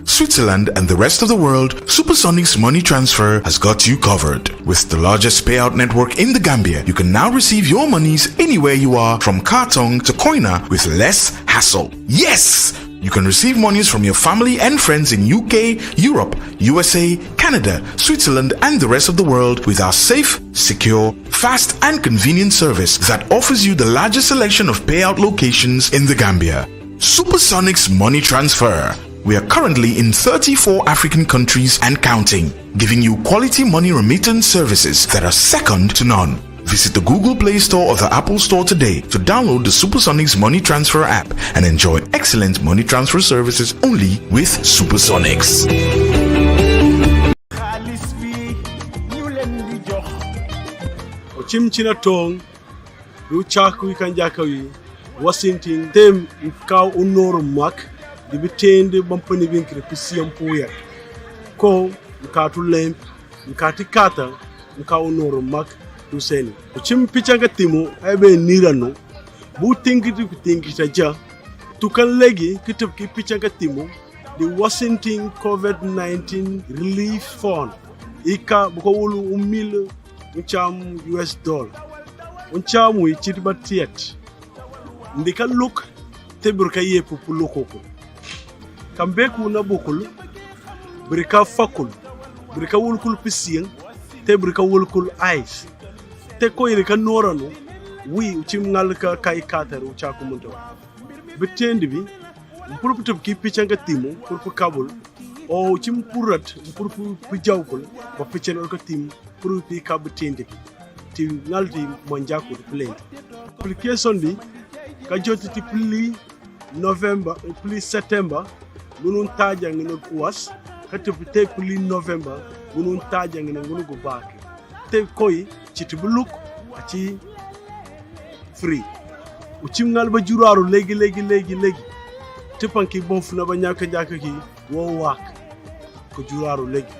Switzerland, and the rest of the world, Supersonics Money Transfer has got you covered. With the largest payout network in the Gambia, you can now receive your monies anywhere you are, from Kartong to Koina, with less hassle. Yes! You can receive monies from your family and friends in UK, Europe, USA, Canada, Switzerland, and the rest of the world with our safe, secure, fast, and convenient service that offers you the largest selection of payout locations in the Gambia. Supersonics Money Transfer. We are currently in 34 African countries and counting, giving you quality money remittance services that are second to none. Visit the Google Play Store or the Apple Store today to download the Supersonics Money Transfer app and enjoy excellent money transfer services only with Supersonics. Chimchina tong du chaku kanjakawi Washington tem kaw unoro mak di bitende bampani binkre pisiyam puya ko nkatu lemp nkati kata nka unoro mak du seni chim pichanga timo aybe nirano bu tingiti ja tukan legi kitub ki pichanga timo the Washington COVID-19 Relief Fund ika buko wulu umil uncham US dollar unchamu ichitiba tiet ndika look teburka yepu pulokoko kambeku na bokul brika fakul brika wulkul pisien te brika wulkul ice te ko yirika norano wi uchim ngalka kai katar uchaku munto bitendi bi mpurputub ki pichanga timo purpu kabul o uchim purat purpu pijawkul ba pichen ko tim purpu kabu tendi ti ngaldi monjaku play application di ka jotiti pli November pli September gunun taja ngene kuwas kate te pli November gunun taja ngene ngunu go baake te koy ci tibuluk ci free uchim ngal ba juraru legi te panki bonf na ba ñaka jaka ki wo wak ko juraru legi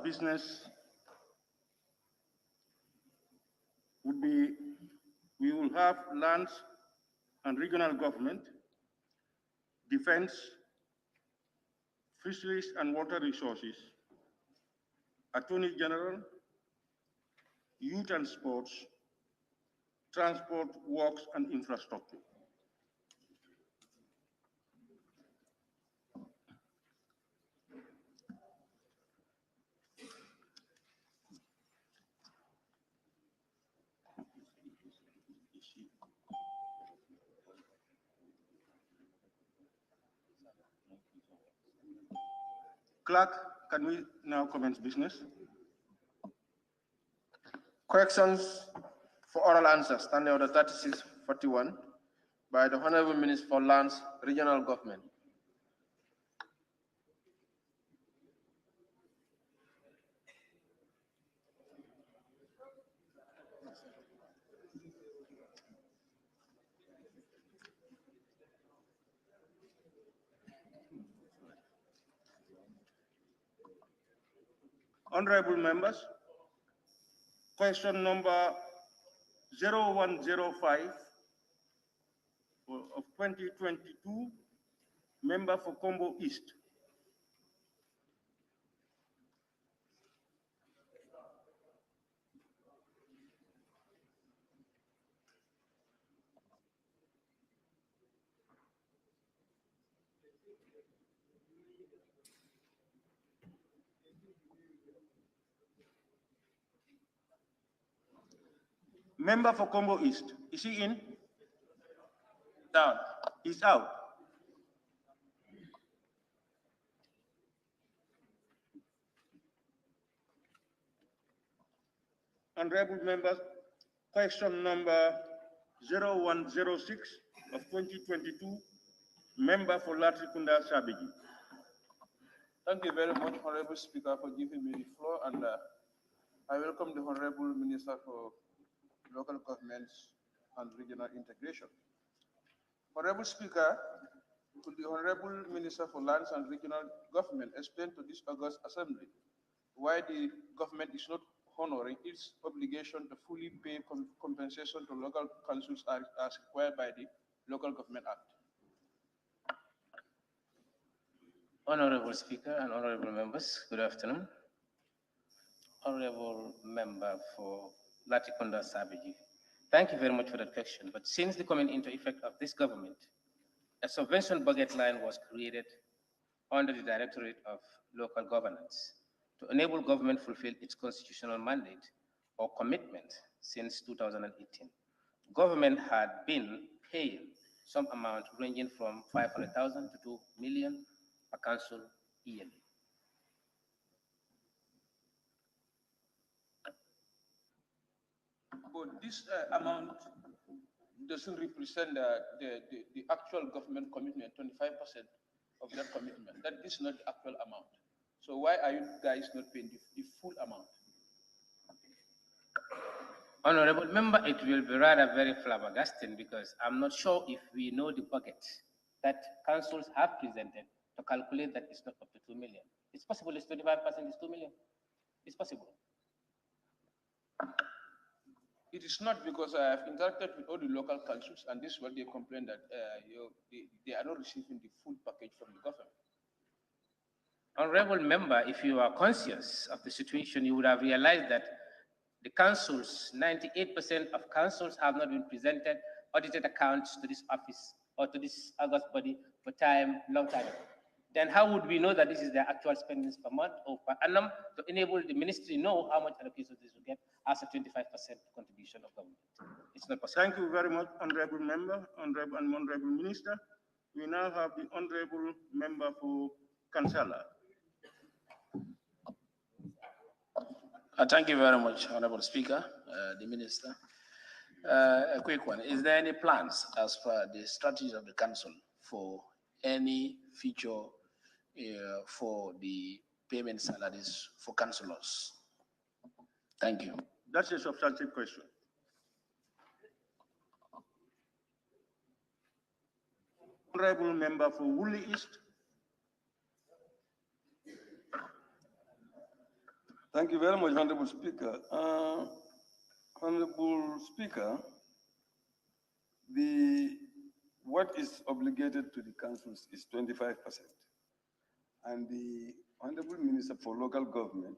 business would be, we will have lands and regional government, defense, fisheries and water resources, attorney general, youth and sports, transport, works and infrastructure. Clerk, can we now commence business? Corrections for oral answers, Standing Order 3641 by the Honorable Minister for Lands, Regional Government. Honorable members, question number 0105 of 2022, member for Combo East. Member for Combo East, is he in? Down. He's out. Honorable members, question number 0106 of 2022, member for Latrikunda Sabiji. Thank you very much, Honorable Speaker, for giving me the floor, and I welcome the Honorable Minister for Local Governments and Regional Integration. Honorable Speaker, Could the Honorable Minister for Lands and Regional Government explain to this August Assembly why the government is not honoring its obligation to fully pay compensation to local councils as required by the Local Government Act? Honorable Speaker and honorable members, good afternoon. Honorable Member for Latikunda Sabiji, thank you very much for that question. But since the coming into effect of this government, a subvention budget line was created under the Directorate of Local Governance to enable government fulfill its constitutional mandate or commitment since 2018. Government had been paying some amount ranging from 500,000 to 2 million per council yearly. But this amount doesn't represent the actual government commitment, 25% of that commitment. That is not the actual amount. So why are you guys not paying the full amount? Honorable Member, it will be rather very flabbergasting because I'm not sure if we know the bucket that councils have presented to calculate that it's not up to 2 million. It's possible it's 25% is 2 million. It's possible. It is not, because I have interacted with all the local councils, and this is what they complain that they are not receiving the full package from the government. Honorable Member, if you are conscious of the situation, you would have realized that the councils, 98% of councils have not been presented audited accounts to this office or to this August body for long time ago. Then how would we know that this is their actual spendings per month or per annum to enable the ministry know how much allocation this will get as a 25% contribution of government? It's not possible. Thank you very much, Honorable Member, Honorable Minister. We now have the Honorable Member for Kansala. Thank you very much, Honorable Speaker, the Minister. A quick one. Is there any plans as per the strategy of the Council for any feature for the payment salaries for councillors? Thank you. That's a substantive question. Honorable Member for Woolly East. Thank you very much, Honorable Speaker. Honorable Speaker, what is obligated to the councils is 25%. And the Honorable Minister for Local Government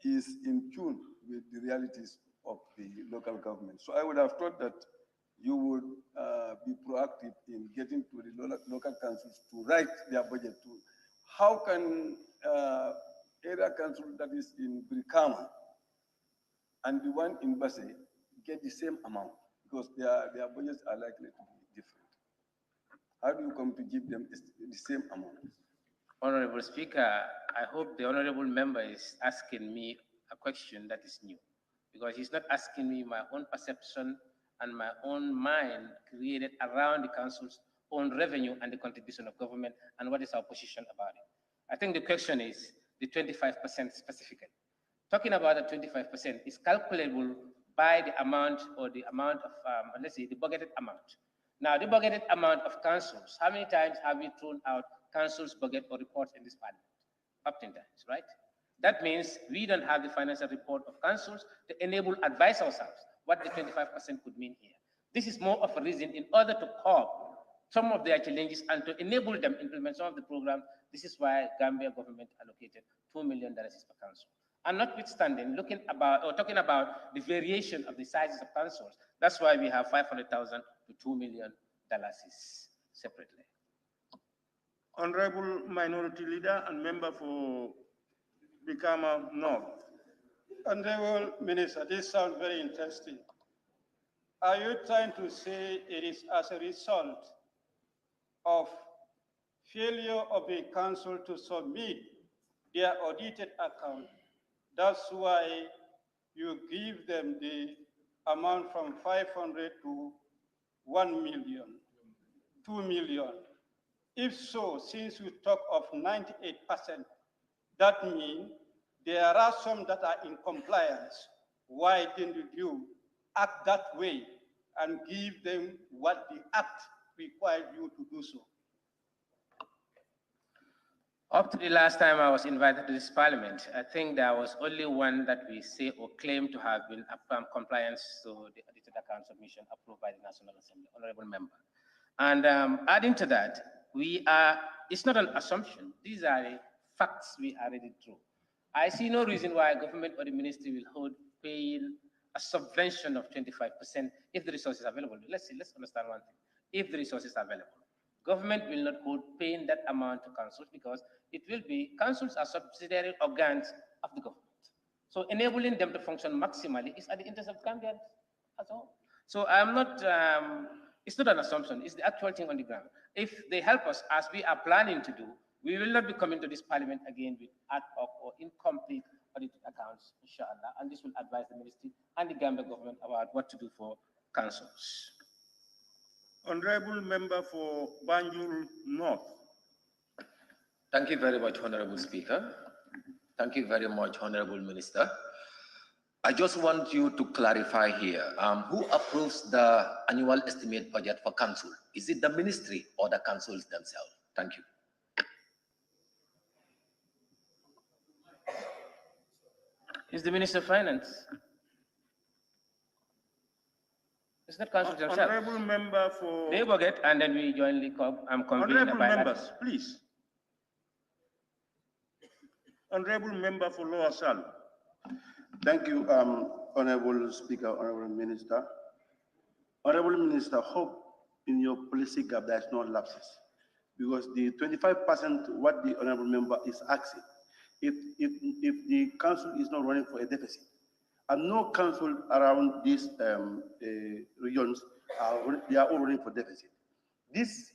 is in tune with the realities of the local government. So I would have thought that you would be proactive in getting to the local councils to write their budget too. How can area council that is in Brikama and the one in Basse get the same amount? Because their budgets are likely to be different. How do you come to give them the same amount? Honorable Speaker, I hope the honorable member is asking me a question that is new, because he's not asking me my own perception and my own mind created around the council's own revenue and the contribution of government and what is our position about it. I think the question is the 25% specifically. Talking about the 25% is calculable by the amount or the amount of, let's say, the budgeted amount. Now, the budgeted amount of councils, how many times have we thrown out councils' budget or reports in this parliament? Up 10 times, right? That means we don't have the financial report of councils to enable advise ourselves what the 25% could mean here. This is more of a reason in order to curb some of their challenges and to enable them implement some of the program. This is why Gambia government allocated $2 million per council. And notwithstanding, talking about the variation of the sizes of councils, that's why we have 500,000 to $2 million separately. Honorable Minority Leader and Member for Brikama North. Honorable Minister, this sounds very interesting. Are you trying to say it is as a result of failure of the council to submit their audited account? That's why you give them the amount from 500 to 1 million, 2 million. If so, since we talk of 98%, that means there are some that are in compliance. Why didn't you act that way and give them what the act required you to do so? Up to the last time I was invited to this parliament, I think there was only one that we say or claim to have been compliance to the audited account submission approved by the National Assembly, honorable member. And adding to that, it's not an assumption. These are the facts we already drew. I see no reason why government or the ministry will hold paying a subvention of 25% if the resources are available. Let's understand one thing. If the resources are available, government will not hold paying that amount to councils because it will be, councils are subsidiary organs of the government. So enabling them to function maximally is at the interest of Gambians as all. So I'm not, it's not an assumption, it's the actual thing on the ground. If they help us as we are planning to do, we will not be coming to this parliament again with ad hoc or incomplete audited accounts, inshallah, and this will advise the ministry and the Gambia government about what to do for councils. Honorable member for Banjul North. Thank you very much, Honorable Speaker. Thank you very much, Honorable Minister. I just want you to clarify here, who approves the annual estimate budget for council? Is it the ministry or the councils themselves? Thank you. Is the Minister of Finance? It's not council themselves. Honorable member for... They will get, and then we jointly convene. Honorable members, please. Honorable member for Lower Sal. Thank you, Honorable Speaker, Honorable Minister. Honorable Minister, hope in your policy gap there is no lapses, because the 25% what the Honorable member is asking, if the council is not running for a deficit, and no council around these regions they are all running for deficit. This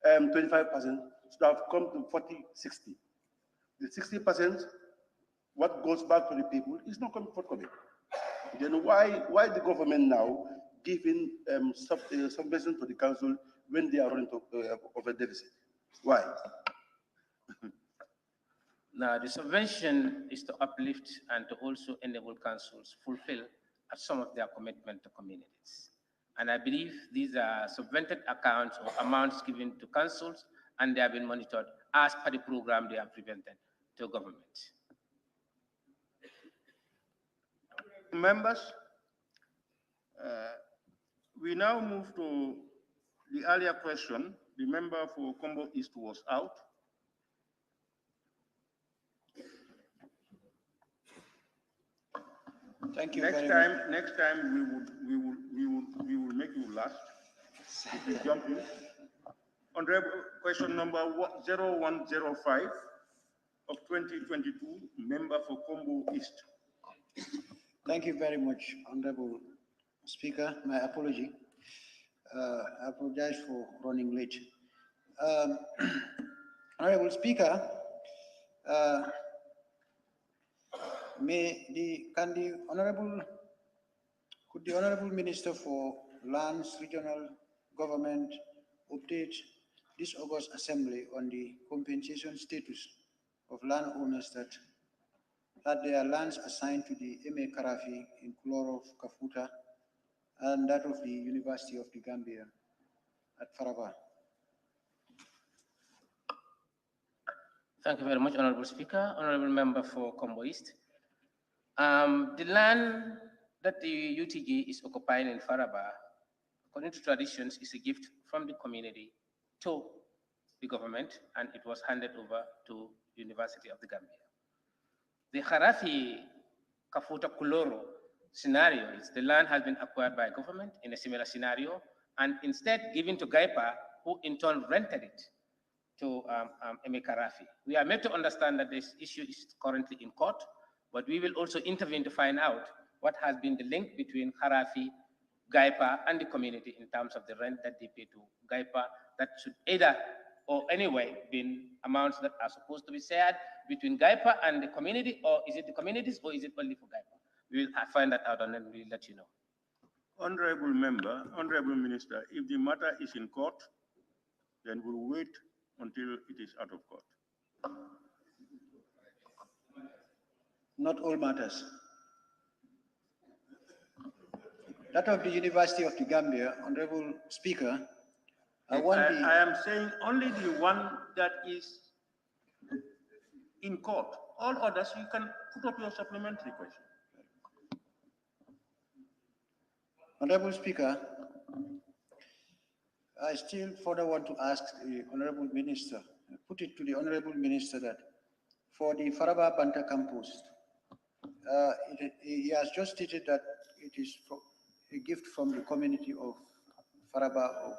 25% should have come to 40-60. The 60%, what goes back to the people is not forthcoming. Then why the government now giving subvention to the council when they are running of a deficit? Why? Now, the subvention is to uplift and to also enable councils fulfill some of their commitment to communities. And I believe these are subvented accounts or amounts given to councils, and they have been monitored as per the program they have presented to government. Members, we now move to the earlier question. The member for Combo East was out. Thank you. Next time we will make you last. If you jump in. Honorable question number 0105 of 2022, member for Combo East. Thank you very much, Honorable Speaker. My apology. I apologize for running late. Honorable Speaker, could the Honorable Minister for Lands, Regional Government update this August Assembly on the compensation status of landowners that had their lands assigned to the M.A. Karafi in Kuloro of Kafuta and that of the University of the Gambia at Faraba? Thank you very much, Honorable Speaker. Honorable Member for Combo East. The land that the UTG is occupying in Faraba, according to traditions, is a gift from the community to the government, and it was handed over to the University of the Gambia. The Harafi Kafuta Kuloro scenario is the land has been acquired by government in a similar scenario, and instead given to Gaipa, who in turn rented it to M.A. Karafi. We are made to understand that this issue is currently in court, but we will also intervene to find out what has been the link between Karafi, Gaipa, and the community in terms of the rent that they pay to Gaipa that should either or anyway been amounts that are supposed to be shared between Gaipa and the community, or is it the communities, or is it only for Gaipa? We will find that out and then we'll let you know. Honorable Member, Honorable Minister, if the matter is in court, then we'll wait until it is out of court. Not all matters. That of the University of the Gambia, Honorable Speaker, I am saying only the one that is in court. All others, you can put up your supplementary question. Honorable Speaker, I still further want to ask the Honorable Minister, put it to the Honorable Minister that for the Faraba Banta campus, he has just stated that it is a gift from the community of Faraba of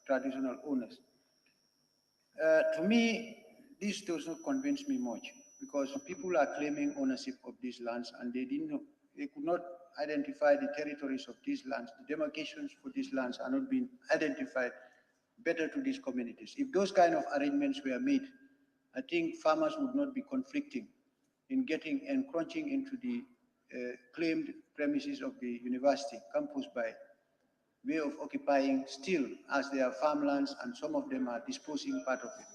traditional owners. To me, this does not convince me much because people are claiming ownership of these lands and they could not identify the territories of these lands. The demarcations for these lands are not being identified better to these communities. If those kind of arrangements were made, I think farmers would not be conflicting in getting encroaching into the claimed premises of the university campus by way of occupying still as their farmlands, and some of them are disposing part of it.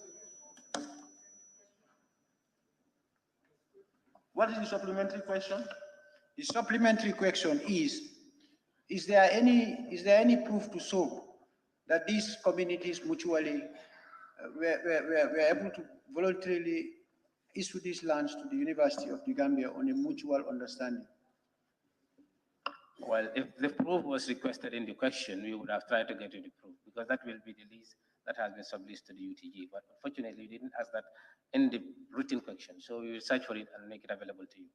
What is the supplementary question? The supplementary question is there any proof to show that these communities mutually were able to voluntarily issue these lands to the University of the Gambia on a mutual understanding? Well, if the proof was requested in the question, we would have tried to get you the proof because that will be the list that has been subleased to the UTG. But unfortunately, we didn't ask that in the written question. So we will search for it and make it available to you.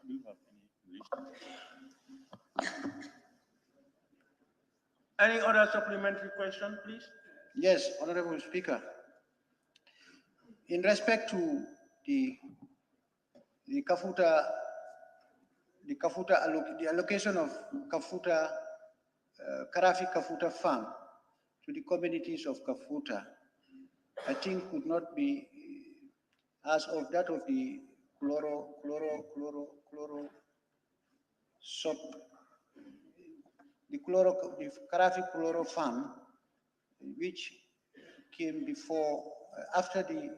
Do you have any list? Any other supplementary question, please? Yes, Honorable Speaker. In respect to the allocation of Kafuta, Karafi Kafuta farm to the communities of Kafuta, I think could not be as of that of the the Karafi Chloro farm, which came before, after the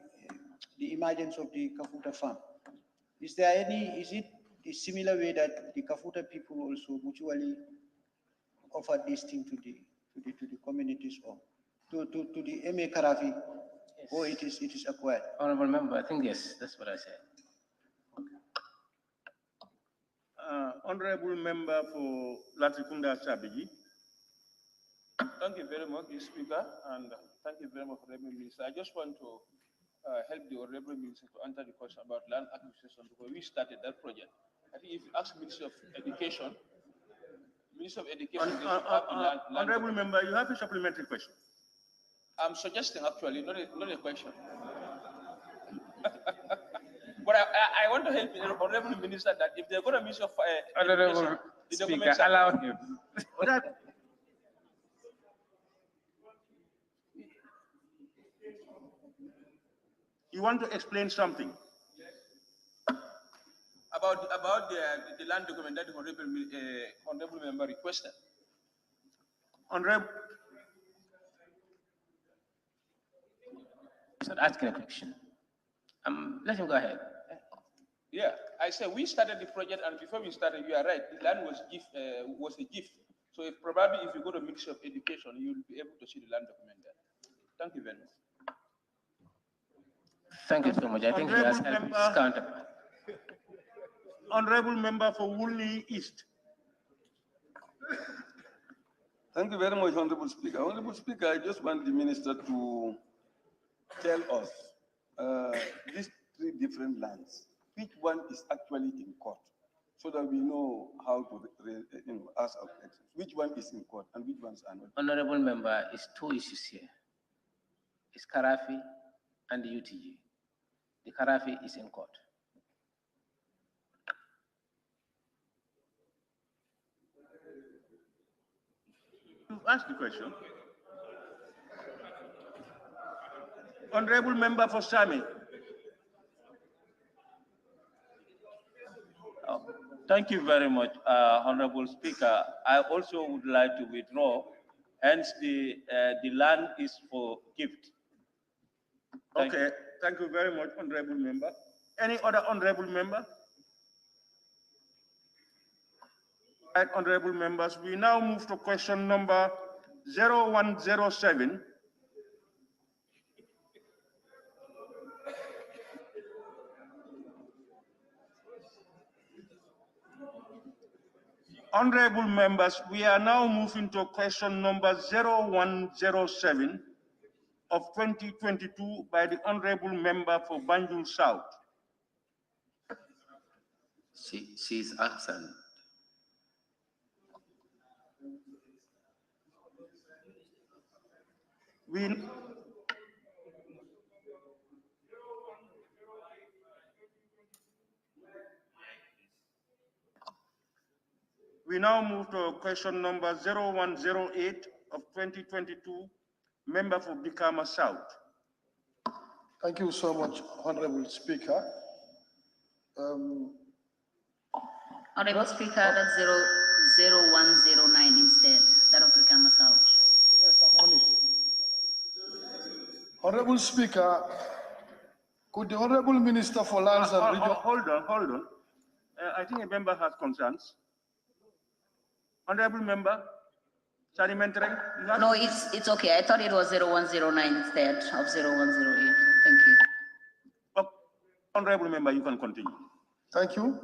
emergence of the Kafuta farm. Is it a similar way that the Kafuta people also mutually offered this thing to the communities or to the MA Karafi, yes, or it is acquired? Honorable Member, I think yes, that's what I said. Honorable Member for Latrikunda Sabiji. Thank you very much, Speaker, and thank you very much, Honorable Minister. I just want to help the Honorable Minister to answer the question about land acquisition because we started that project. I think if you ask Minister of Education, Honorable Member, you have a supplementary question. I'm suggesting actually, not a question. But I want to help the Honorable Minister that if they're going to Minister of Honorable Speaker, allow him. You want to explain something? About the land document that the Honorable Member requested. Honorable. He's not asking a question. Let him go ahead. Yeah, I said we started the project, and before we started, you are right. The land was a gift. So if you go to Ministry of Education, you'll be able to see the land document there. Thank you very much. Thank you so much. I think he has helped his counterpart. Honorable Member for Woolly East. Thank you very much, Honorable Speaker. Honorable Speaker, I just want the Minister to tell us these three different lands, which one is actually in court, so that we know how to ask our questions. Which one is in court and which ones are not? Honorable Member, it's two issues here. It's Karafi and the UTG. The Karafi is in court. You've asked the question. Honorable Member for Sami. Thank you very much, Honorable Speaker. I also would like to withdraw. Hence, the land is for gift. Thank you very much, Honorable Member. Any other Honorable Member? Right, honorable members, we now move to question number 0107. Honorable members, we are now moving to question number 0107 of 2022 by the honorable member for Banjul South. She is absent. We now move to question number 0108 of 2022, member for Bikama South. Thank you so much, Honorable Speaker. Honorable Speaker, that's 0109 instead, that of Brikama South. Yes, I'm on it. Honorable Speaker, could the Honorable Minister for Lands and Regional... Hold on. I think a member has concerns. Honorable member, Salimentary? No, it's okay. I thought it was 0109 instead of 0108. Thank you. Honorable member, you can continue. Thank you.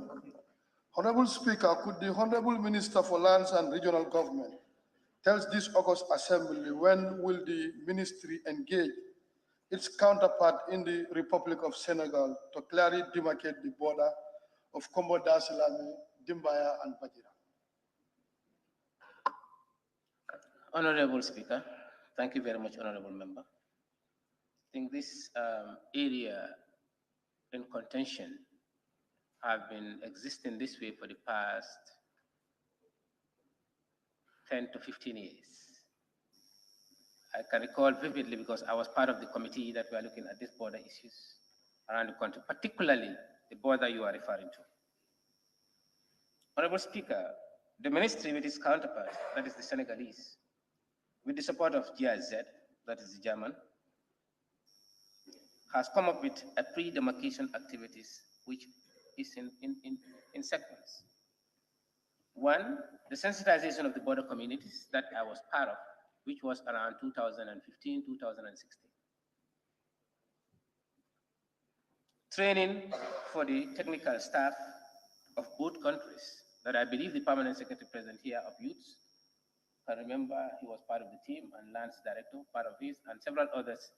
Honorable Speaker, could the Honorable Minister for Lands and Regional Government tell this August Assembly when will the ministry engage its counterpart in the Republic of Senegal to clearly demarcate the border of Kombo Dasilame, Dimbaya, and Bajira? Honorable Speaker, thank you very much, honorable member. I think this area in contention have been existing this way for the past 10 to 15 years. I can recall vividly because I was part of the committee that we are looking at these border issues around the country, particularly the border you are referring to. Honorable Speaker, the ministry with its counterpart, that is the Senegalese, with the support of GIZ, that is the German, has come up with a pre-demarcation activities which is in segments. One, the sensitization of the border communities that I was part of, which was around 2015, 2016. Training for the technical staff of both countries that I believe the permanent secretary present here of youths, I remember he was part of the team, and Lance Director, part of his, and several others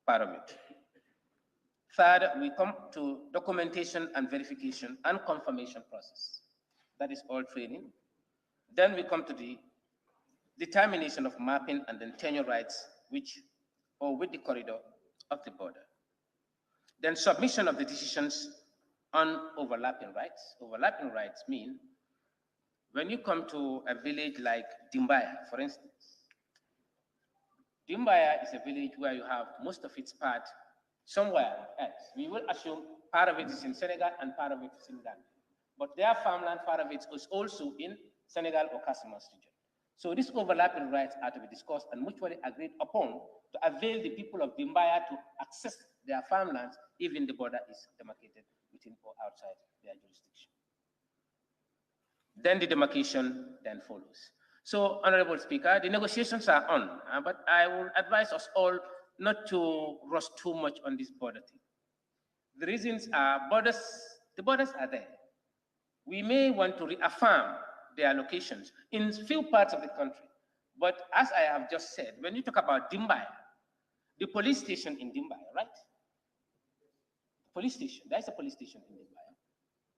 part of it. Third, we come to documentation and verification and confirmation process. That is all training. Then we come to the determination of mapping and then tenure rights, with the corridor of the border. Then submission of the decisions on overlapping rights. Overlapping rights mean when you come to a village like Dimbaya, for instance. Dimbaya is a village where you have most of its part somewhere else. We will assume part of it is in Senegal and part of it is in Ghana. But their farmland, part of it is also in Senegal or Casamance region. So these overlapping rights are to be discussed and mutually agreed upon to avail the people of Dimbaya to access their farmlands, even the border is demarcated within or outside their jurisdiction. Then the demarcation then follows. So, Honorable Speaker, the negotiations are on, but I will advise us all not to rush too much on this border thing. The reasons are the borders are there. We may want to reaffirm their locations in few parts of the country. But as I have just said, when you talk about Dimbaya, the police station in Dimbaya, right? Police station, there's a police station in Dimbaya.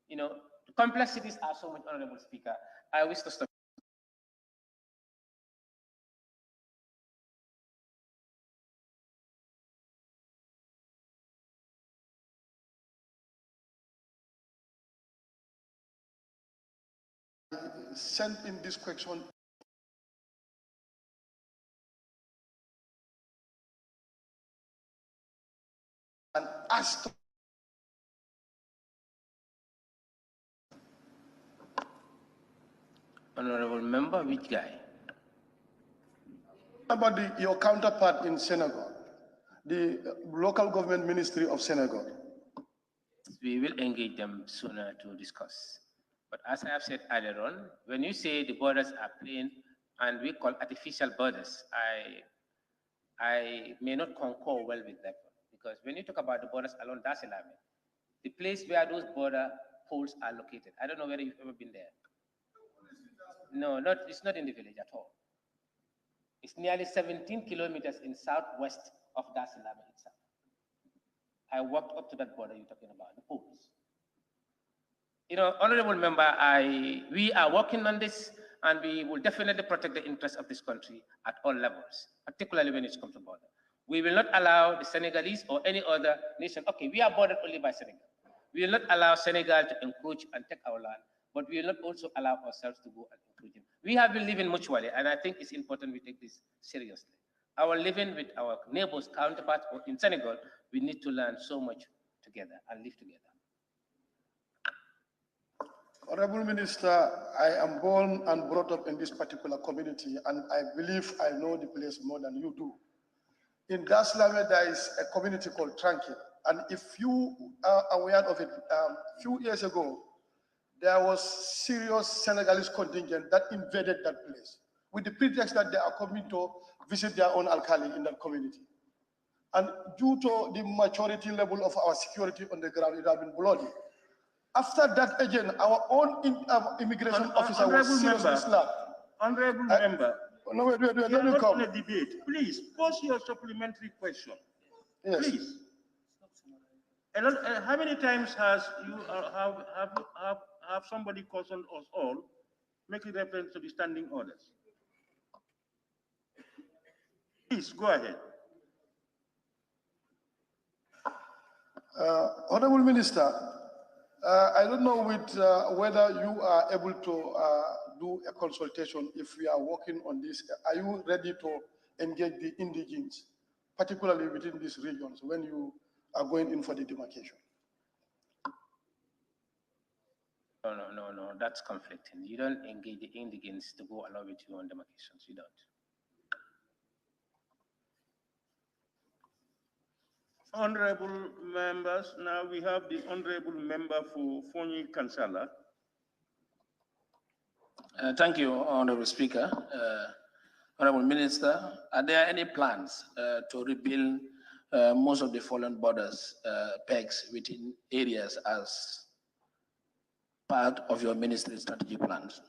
You know, the complexities are so much, Honorable Speaker. I wish to stop. Sent in this question and asked Honorable member, which guy? about your counterpart in Senegal, the local government ministry of Senegal. We will engage them sooner to discuss. But as I have said earlier on, when you say the borders are plain and we call artificial borders, I may not concur well with that one, because when you talk about the borders along Dar es Salaam, the place where those border poles are located, I don't know whether you've ever been there. No, it's not in the village at all. It's nearly 17 kilometers in southwest of Dar es Salaam itself. I walked up to that border you're talking about, the poles. You know, honorable member, we are working on this, and we will definitely protect the interests of this country at all levels, particularly when it comes to border. We will not allow the Senegalese or any other nation. Okay, we are bordered only by Senegal. We will not allow Senegal to encroach and take our land, but we will not also allow ourselves to go and encroach. We have been living mutually, and I think it's important we take this seriously. Our living with our neighbors, counterparts in Senegal, we need to learn so much together and live together. Honorable Minister, I am born and brought up in this particular community, and I believe I know the place more than you do. In Dar es Salaam, there is a community called Tranquil, and if you are aware of it, a few years ago, there was serious Senegalese contingent that invaded that place with the pretext that they are coming to visit their own alkali in that community. And due to the maturity level of our security on the ground, it has been bloody. After that, again, our own immigration officer was seriously slapped. Honorable member, no, wait, let we are me not come. in a debate. Please, pose your supplementary question. Yes. Please. How many times has you have somebody cautioned us all, making reference to the standing orders? Please, go ahead. Honorable Minister, I don't know whether you are able to do a consultation if we are working on this. Are you ready to engage the indigenes, particularly within these regions, when you are going in for the demarcation? No, that's conflicting. You don't engage the indigenes to go along with you on demarcations, you don't. Honorable members, now we have the honorable member for Fonyi Kansala. Thank you, Honorable Speaker. Honorable Minister, are there any plans to rebuild most of the fallen borders pegs within areas as part of your ministry strategy plans?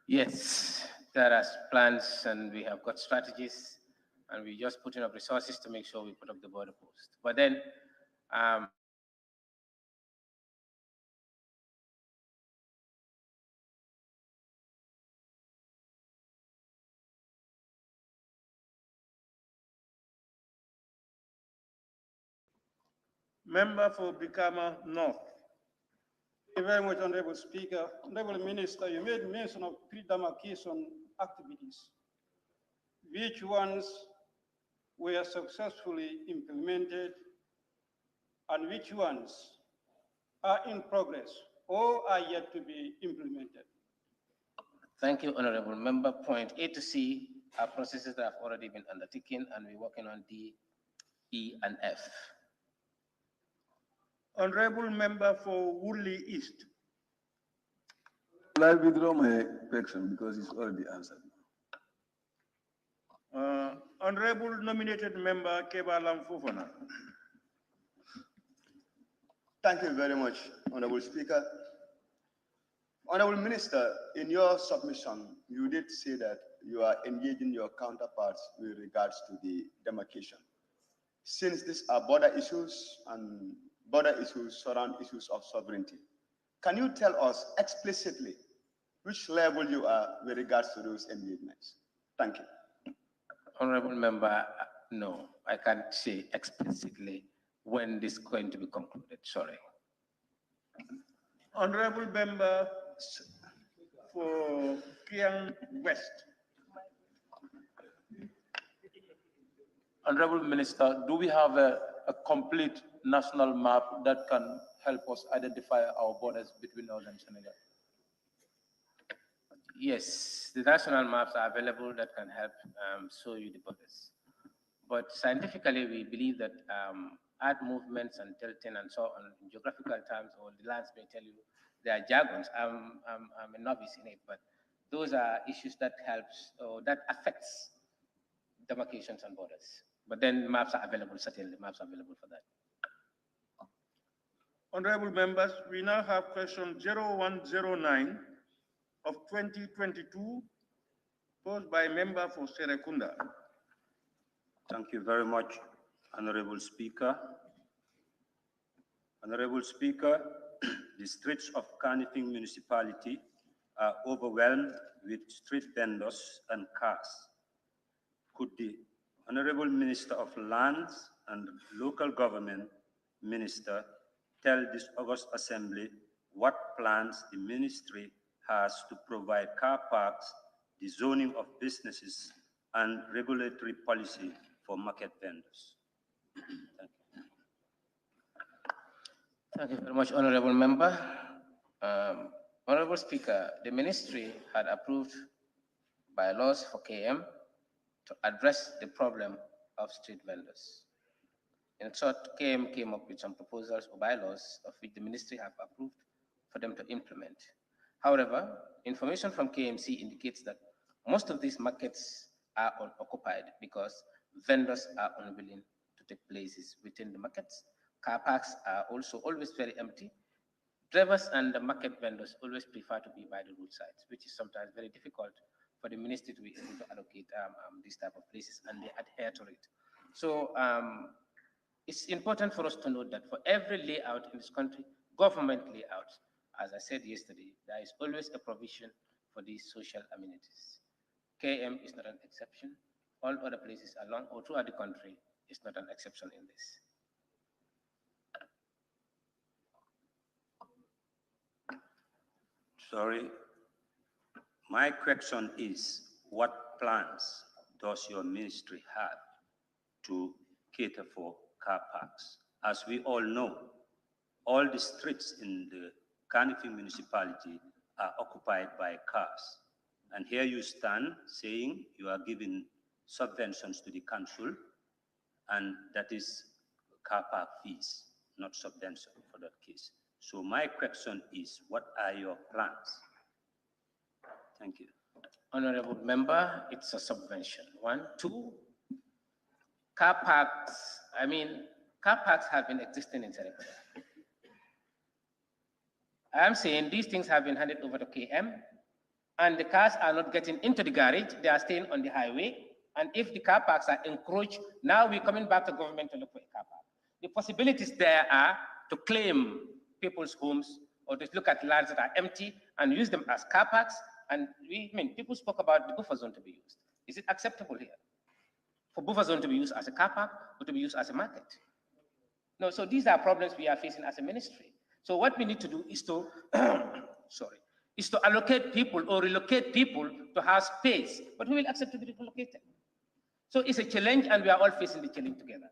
Yes, there are plans, and we have got strategies, and we just putting up resources to make sure we put up the border post. But then, Member for Brikama North. Thank you very much, Honorable Speaker. Honorable Minister, you made mention of pre-demarcation activities. Which ones were successfully implemented and which ones are in progress or are yet to be implemented? thank you, Honorable Member. Point A to C are processes that have already been undertaken, and we're working on D, E, and F. Honorable member for Woodley East. I withdraw my question because it's already answered. Honorable nominated member Keba Lamfufana. Thank you very much, Honorable Speaker. Honorable Minister, in your submission, you did say that you are engaging your counterparts with regards to the demarcation. Since these are border issues and border issues surround issues of sovereignty, can you tell us explicitly which level you are with regards to those engagements? Thank you. Honorable Member, no, I can't say explicitly when this is going to be concluded. Sorry. Honorable member for Kiang West. Honorable Minister, do we have a complete national map that can help us identify our borders between us and Senegal? Yes, the national maps are available that can help show you the borders. But scientifically, we believe that earth movements and tilting and so on, in geographical terms, or the lands may tell you There are jargons. I'm a novice in it, but those are issues that helps or that affects demarcations and borders. But then maps are available, certainly maps are available for that. Honorable members, we now have question 0109 of 2022 posed by a member for Serekunda. Thank you very much, Honorable Speaker. Honorable Speaker, the streets of Kanifing municipality are overwhelmed with street vendors and cars. Could the Honorable Minister of Lands and Local Government Minister tell this August Assembly what plans the ministry has to provide car parks, the zoning of businesses, and regulatory policy for market vendors? Thank you. Thank you very much, Honorable Member. Honorable Speaker, the ministry had approved bylaws for KM to address the problem of street vendors. In short, KM came up with some proposals or bylaws of which the ministry have approved for them to implement. However, information from KMC indicates that most of these markets are unoccupied because vendors are unwilling to take places within the markets. Car parks are also always very empty. Drivers and the market vendors always prefer to be by the roadsides, which is sometimes very difficult for the ministry to be able to allocate these type of places, and they adhere to it. So it's important for us to note that for every layout in this country, government layout, as I said yesterday, there is always a provision for these social amenities. KM is not an exception. All other places along or throughout the country is not an exception in this. Sorry. My question is, what plans does your ministry have to cater for car parks? As we all know, all the streets in the Kanifing municipality are occupied by cars. And here you stand saying you are giving subventions to the council, and that is car park fees, not subvention for that case. So my question is, what are your plans? Thank you. Honorable Member, it's a subvention. 1, 2, car parks, car parks have been existing in Serekunda. I am saying these things have been handed over to KM, and the cars are not getting into the garage, they are staying on the highway, and if the car parks are encroached, now we're coming back to government to look for a car park. The possibilities there are to claim people's homes or to look at lands that are empty and use them as car parks. And people spoke about the buffer zone to be used. Is it acceptable here for buffer zone to be used as a car park or to be used as a market? No, so these are problems we are facing as a ministry. So what we need to do is to, is to allocate people or relocate people to have space, but we will accept to be relocated. So it's a challenge, and we are all facing the challenge together.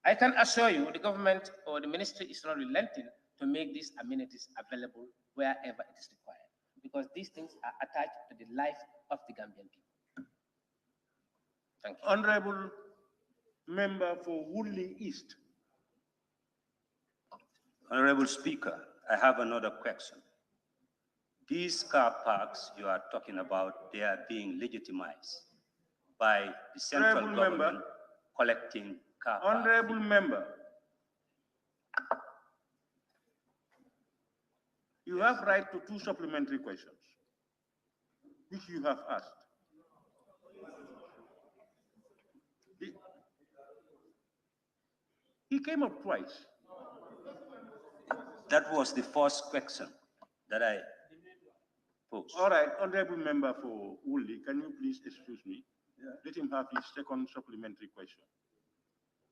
I can assure you the government or the ministry is not relenting to make these amenities available wherever it is required, because these things are attached to the life of the Gambian people. Thank you. Honorable Member for Woodley East. Honorable Speaker, I have another question. These car parks you are talking about, they are being legitimized by the central Honorable government Member, collecting car parks. Honorable Member, you have right to 2 supplementary questions, which you have asked. He came up twice. That was the first question that I posed. All right, Honorable Member for Woodley, can you please excuse me? Let him have his second supplementary question.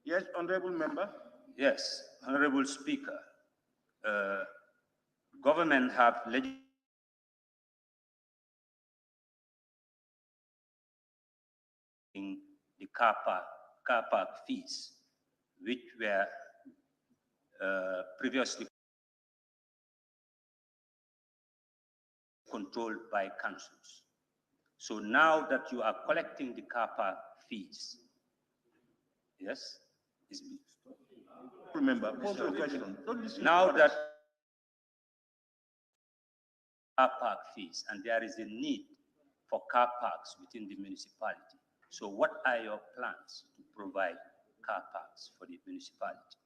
Yes, Honorable Member? Yes, Honorable Speaker. Government have the car park fees, which were previously controlled by councils. So now that you are collecting the car park fees, yes? Remember, pose your question. Don't listen. Now that car park fees, and there is a need for car parks within the municipality. So what are your plans to provide car parks for the municipality?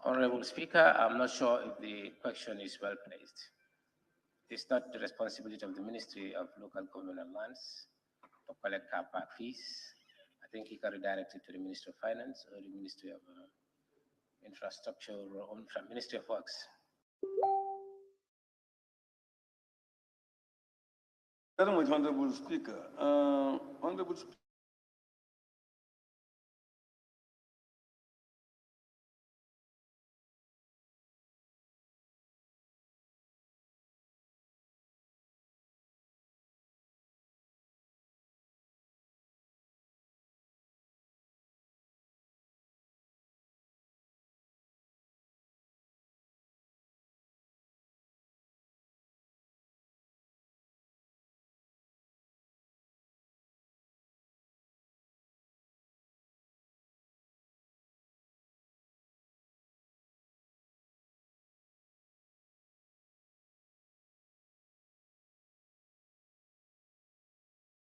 Honorable Speaker, I'm not sure if the question is well placed. It's not the responsibility of the Ministry of Local Government and Lands to collect car park fees. I think he can redirect it to the Ministry of Finance or the Ministry of Infrastructure or Ministry of Works. Very much, Honorable Speaker. Honorable Speaker.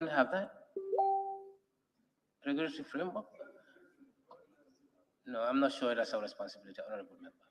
Have that regulatory framework? No, I'm not sure that's our responsibility, Honorable Member.